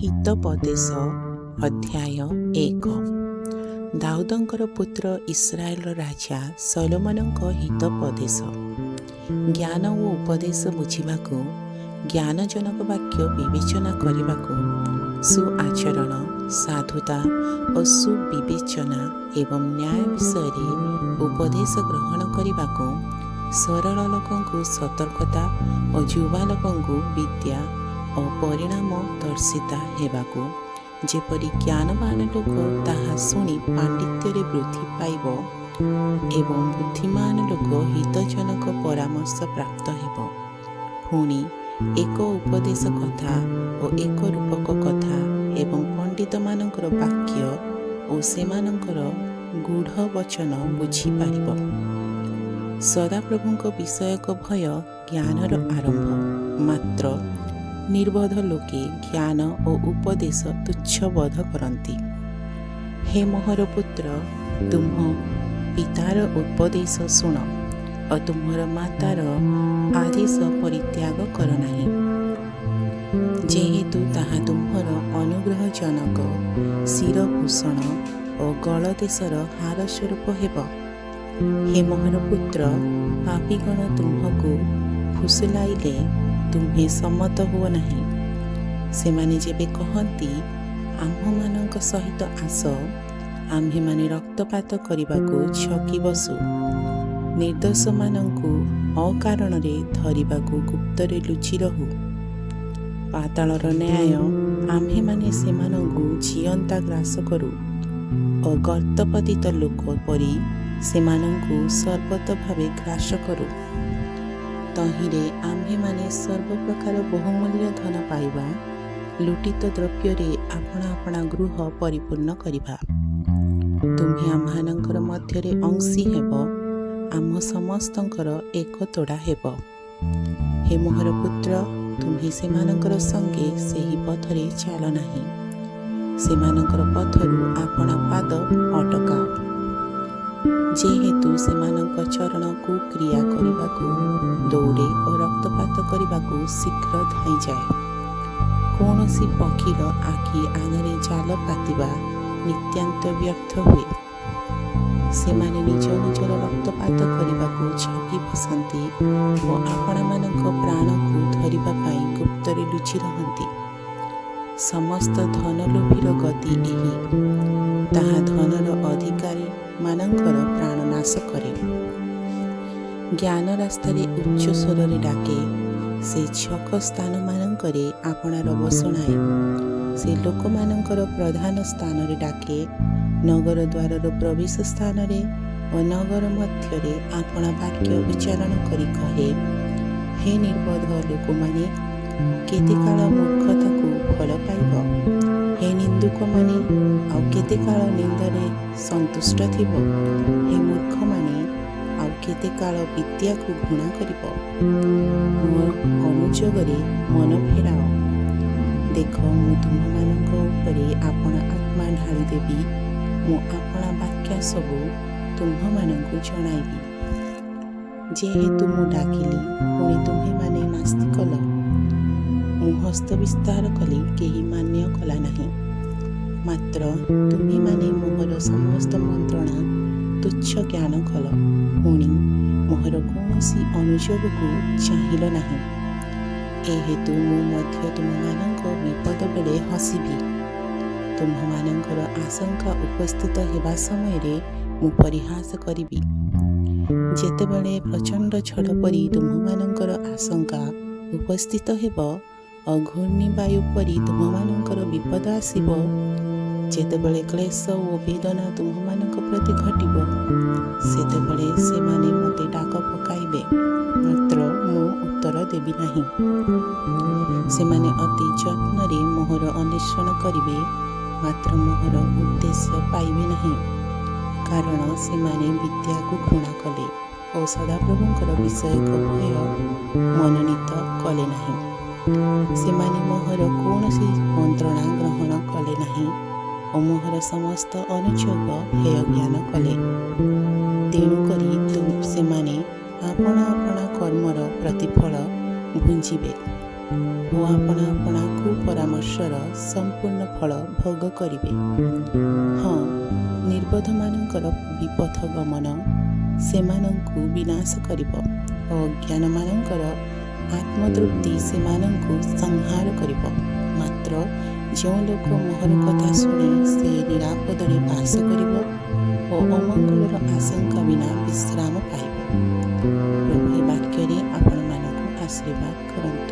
ହିତୋପଦେଶ ଅଧ୍ୟାୟ 1। ଦାଉଦଙ୍କର ପୁତ୍ର ଇସ୍ରାଏଲର ରାଜା ସଲୋମନଙ୍କ ହିତୋପଦେଶ। ଜ୍ଞାନ ଓ ଉପଦେଶ ବୁଝିବାକୁ, ଜ୍ଞାନଜନକ ବାକ୍ୟ ବିବେଚନା କରିବାକୁ, ସୁଆଚରଣ, ସାଧୁତା ଓ ସୁବିବେଚନା ଏବଂ ନ୍ୟାୟ ବିଷୟରେ ଉପଦେଶ ଗ୍ରହଣ କରିବାକୁ, ସରଳ ଲୋକଙ୍କୁ ସତର୍କତା ଓ ଯୁବା ଲୋକଙ୍କୁ ବିଦ୍ୟା ଓ ପରିଣାମ ଦର୍ଶିତା ହେବାକୁ, ଯେପରି ଜ୍ଞାନବାନ ଲୋକ ତାହା ଶୁଣି ପାଣ୍ଡିତ୍ୟରେ ବୃଦ୍ଧି ପାଇବ ଏବଂ ବୁଦ୍ଧିମାନ ଲୋକ ହିତଜନକ ପରାମର୍ଶ ପ୍ରାପ୍ତ ହେବ। ପୁଣି ଏକ ଉପଦେଶ କଥା ଓ ଏକ ରୂପକ କଥା ଏବଂ ପଣ୍ଡିତମାନଙ୍କର ବାକ୍ୟ ଓ ସେମାନଙ୍କର ଗୂଢ଼ ବଚନ ବୁଝିପାରିବ। ସଦାପ୍ରଭୁଙ୍କ ବିଷୟକ ଭୟ ଜ୍ଞାନର ଆରମ୍ଭ, ମାତ୍ର ନିର୍ବୋଧ ଲୋକେ ଜ୍ଞାନ ଓ ଉପଦେଶ ତୁଚ୍ଛ ବୋଧ କରନ୍ତି। ହେ ମୋହର ପୁତ୍ର, ତୁମ୍ଭ ପିତାର ଉପଦେଶ ଶୁଣ ଓ ତୁମ୍ଭର ମାତାର ଆଦେଶ ପରିତ୍ୟାଗ କର ନାହିଁ, ଯେହେତୁ ତାହା ତୁମ୍ଭର ଅନୁଗ୍ରହଜନକ ଶିରଭୂଷଣ ଓ ଗଳଦେଶର ହାର ସ୍ୱରୂପ ହେବ। ହେ ମୋହର ପୁତ୍ର, ପାପୀଗଣ ତୁମ୍ଭକୁ ଫୁସୁଲାଇଲେ ତୁମ୍ଭେ ସମ୍ମତ ହୁଅ ନାହିଁ। ସେମାନେ ଯେବେ କହନ୍ତି, ଆମ୍ଭମାନଙ୍କ ସହିତ ଆସ, ଆମ୍ଭେମାନେ ରକ୍ତପାତ କରିବାକୁ ଛକି ବସୁ, ନିର୍ଦ୍ଦୋଷମାନଙ୍କୁ ଅକାରଣରେ ଧରିବାକୁ ଗୁପ୍ତରେ ଲୁଚି ରହୁ, ପାତାଳର ନ୍ୟାୟ ଆମ୍ଭେମାନେ ସେମାନଙ୍କୁ ଜିଅନ୍ତା ଗ୍ରାସ କରୁ ଓ ଗର୍ତ୍ତପତିତ ଲୋକ ପରି ସେମାନଙ୍କୁ ସର୍ବତ ଭାବେ ଗ୍ରାସ କରୁ, ତହିଁରେ ଆମ୍ଭେମାନେ ସର୍ବପ୍ରକାର ବହୁମୂଲ୍ୟ ଧନ ପାଇବା, ଲୁଟିତ ଦ୍ରବ୍ୟରେ ଆପଣା ଆପଣା ଗୃହ ପରିପୂର୍ଣ୍ଣ କରିବା। ତୁମ୍ଭେ ଆମ୍ଭମାନଙ୍କର ମଧ୍ୟରେ ଅଂଶୀ ହେବ, ଆମ୍ଭ ସମସ୍ତଙ୍କର ଏକ ତୋଡ଼ା ହେବ। ହେ ମୋହର ପୁତ୍ର, ତୁମ୍ଭେ ସେମାନଙ୍କର ସଙ୍ଗେ ସେହି ପଥରେ ଚାଲ ନାହିଁ, ସେମାନଙ୍କର ପଥରୁ ଆପଣା ପାଦ ଅଟକାଅ, ଯେହେତୁ ସେମାନଙ୍କ ଚରଣ କୁକ୍ରିୟା କରିବାକୁ ଦୌଡ଼େ ଓ ରକ୍ତପାତ କରିବାକୁ ଶୀଘ୍ର ଧାଇଁଯାଏ। କୌଣସି ପକ୍ଷୀର ଆଖି ଆଗରେ ଜାଲ ପାତିବା ନିତ୍ୟାନ୍ତ ବ୍ୟର୍ଥ ହୁଏ। ସେମାନେ ନିଜ ନିଜର ରକ୍ତପାତ କରିବାକୁ ଛକି ବସନ୍ତି ଓ ଆପଣମାନଙ୍କ ପ୍ରାଣକୁ ଧରିବା ପାଇଁ ଗୁପ୍ତରେ ଲୁଚି ରହନ୍ତି। ସମସ୍ତ ଧନଲୋଭୀର ଗତି ଏହି, ତାହା ଧନର ଅଧିକାରୀମାନଙ୍କର ପ୍ରାଣ ନାଶ କରେ। ଜ୍ଞାନ ରାସ୍ତାରେ ଉଚ୍ଚ ସ୍ୱରରେ ଡାକେ, ସେ ଛକ ସ୍ଥାନମାନଙ୍କରେ ଆପଣାର ବସଣାଏ। ସେ ଲୋକମାନଙ୍କର ପ୍ରଧାନ ସ୍ଥାନରେ ଡାକେ, ନଗର ଦ୍ୱାରର ପ୍ରବେଶ ସ୍ଥାନରେ ଓ ନଗର ମଧ୍ୟରେ ଆପଣା ବାକ୍ୟ ଉଚ୍ଚାରଣ କରି କହେ, ହେ ନିର୍ବୋଧ ଲୋକମାନେ, କେତେ କାଳ ମୂର୍ଖତାକୁ ଭଲ ପାଇବ? ହେ ନିନ୍ଦୁକମାନେ, ଆଉ କେତେ କାଳ ନିନ୍ଦାରେ ସନ୍ତୁଷ୍ଟ ଥିବ? ହେ ମୂର୍ଖମାନେ, ଆଉ କେତେ କାଳ ବିଦ୍ୟାକୁ ଘୃଣା କରିବ? ମୋ ଅନୁଯୋଗରେ ମନ ଫେରାଅ। ଦେଖ, ମୁଁ ତୁମ୍ଭମାନଙ୍କ ଉପରେ ଆପଣା ଆତ୍ମା ଢାଳିଦେବି, ମୁଁ ଆପଣା ବାକ୍ୟ ସବୁ ତୁମ୍ଭମାନଙ୍କୁ ଜଣାଇବି। ଯେହେତୁ ମୁଁ ଡାକିଲି, ପୁଣି ତୁମ୍ଭେମାନେ ନାସ୍ତି କଲ, ମୁଁ ହସ୍ତ ବିସ୍ତାର କଲି, କେହି ମାନ୍ୟ କଲା ନାହିଁ। ମାତ୍ର ତୁମ୍ଭେମାନେ ମୋହର ସମସ୍ତ ମନ୍ତ୍ରଣା ତୁଚ୍ଛ ଜ୍ଞାନ କଲ, ପୁଣି ମୋହର କୌଣସି ଅନୁଯୋଗକୁ ଚାହିଁଲ ନାହିଁ। ଏ ହେତୁ ମୁଁ ମଧ୍ୟ ତୁମମାନଙ୍କ ବିପଦ ବେଳେ ହସିବି। ତୁମ୍ଭମାନଙ୍କର ଆଶଙ୍କା ଉପସ୍ଥିତ ହେବା ସମୟରେ ମୁଁ ପରିହାସ କରିବି। ଯେତେବେଳେ ପ୍ରଚଣ୍ଡ ଝଡ଼ ପରି ତୁମ୍ଭମାନଙ୍କର ଆଶଙ୍କା ଉପସ୍ଥିତ ହେବ ଓ ଘୂର୍ଣ୍ଣିବାୟୁ ପରି ତୁମ୍ଭମାନଙ୍କର ବିପଦ ଆସିବ, ଯେତେବେଳେ କ୍ଲେଶ ଓ ବେଦନା ତୁମ୍ଭମାନଙ୍କ ପ୍ରତି ଘଟିବ, ସେତେବେଳେ ସେମାନେ ମୋତେ ଡାକ ପକାଇବେ, ମାତ୍ର ମୁଁ ଉତ୍ତର ଦେବି ନାହିଁ। ସେମାନେ ଅତି ଯତ୍ନରେ ମୋହର ଅନ୍ୱେଷଣ କରିବେ, ମାତ୍ର ମୋହର ଉଦ୍ଦେଶ୍ୟ ପାଇବେ ନାହିଁ, କାରଣ ସେମାନେ ବିଦ୍ୟାକୁ ଘୃଣା କଲେ ଓ ସଦାପ୍ରଭୁଙ୍କର ବିଷୟକ ଭୟ ମନୋନୀତ କଲେ ନାହିଁ। ସେମାନେ ମୋହର କୌଣସି ମନ୍ତ୍ରଣା ଗ୍ରହଣ କଲେ ନାହିଁ ଓ ମୋହର ସମସ୍ତ ଅନୁଯୋଗ ହେୟ ଜ୍ଞାନ କଲେ। ତେଣୁକରି ସେମାନେ ଆପଣା ଆପଣା କର୍ମର ପ୍ରତିଫଳ ଭୁଞ୍ଜିବେ। ଓ ଆପଣ ଆପଣା କୁପରାମର୍ଶର ସମ୍ପୂର୍ଣ୍ଣ ଫଳ ଭୋଗ କରିବେ। ହଁ, ନିର୍ବୋଧମାନଙ୍କର ବିପଥ ଗମନ ସେମାନଙ୍କୁ ବିନାଶ କରିବ ଓ ଅଜ୍ଞାନମାନଙ୍କର ଆତ୍ମତୃପ୍ତି ସେମାନଙ୍କୁ ସଂହାର କରିବ। ମାତ୍ର ଯେଉଁ ଲୋକ ମୋହର କଥା ଶୁଣି ସେ ନିରାପଦରେ ବାସ କରିବ ଓ ଅମଙ୍ଗଳର ଆଶଙ୍କା ବିନା ବିଶ୍ରାମ ପାଇବ। ପ୍ରଭୁ ଏ ବାକ୍ୟରେ ଆପଣମାନଙ୍କୁ ଆଶୀର୍ବାଦ କରନ୍ତୁ।